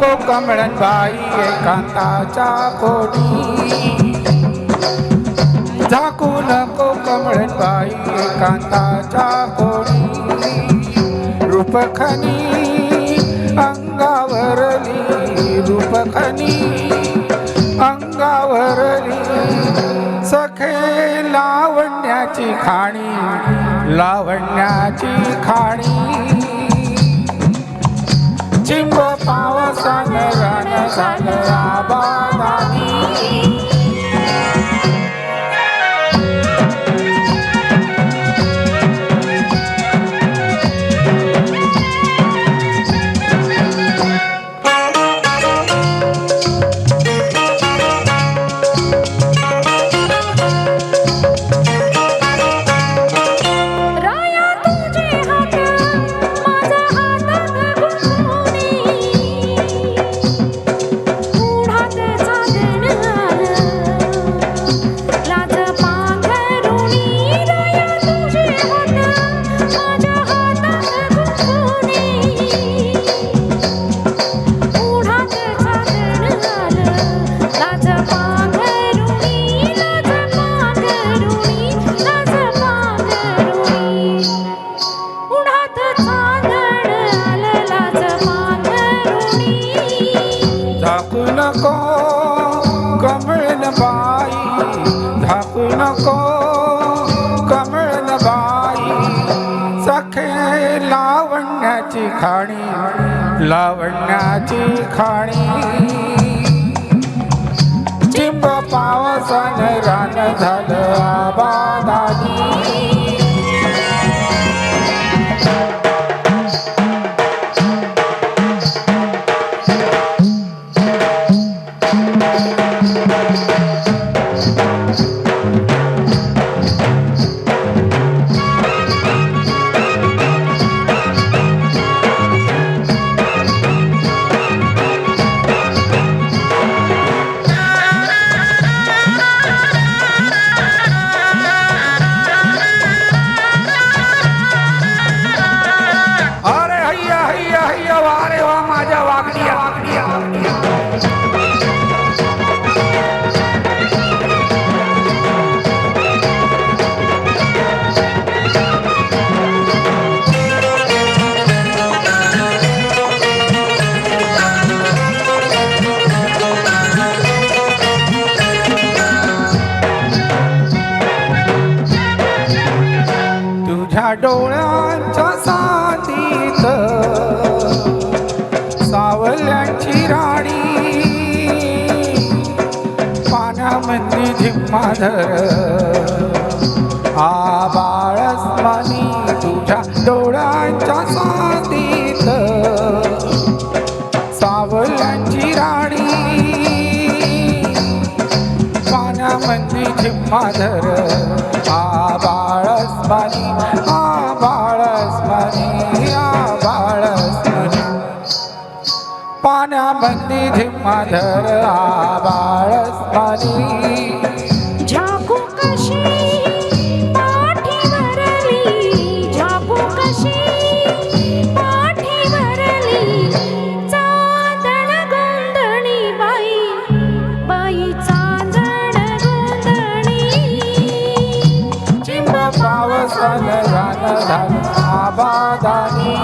नको कमळन बाई एकांताच्या कोणी, झाकू नको कमळन बाई एकांताच्या कोणी, रूपखनी अंगावरली, रूपखनी अंगावरली, सखे लावण्याची खाणी, लावण्याची खाणी, चिंब पावसान रान झालं आबादानी. झाकू नको कमळन बाई, झाकू नको कमळन बाई, सखे लावण्याची खाणी, लावण्याची खाणी, चिंब पावसान रान झालं आबादानी. तुझ्या डोळ्यांच्या साथीत सावल्यांची राणी, पाण्यामध्ये झिम्माधर आबाळस्वानी. तुझ्या डोळ्यांच्या साथीत सावल्यांची राणी, पाण्यामध्ये झिम्माधर आबाळस्वानी, आबाळस्वानी, आबाळस्वानी, पाण्यामध्ये झिम्माधर आबाळस्वानी. झाकू कशी पाठीवरली, झाकू कशी पाठीवरली, चांदण गोंधणी बाई, बाई चांदण गोंधणी, चिंब पावसान रान झालं आबादानी.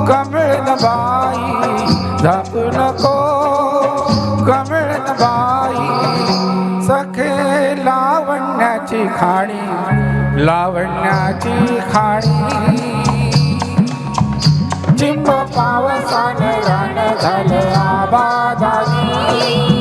कमिळन बाई झापू नको कमिळन बाई सखे लावण्याची खाणी लावण्याची खाणी चिंब पावसानं रान झालं आबादानी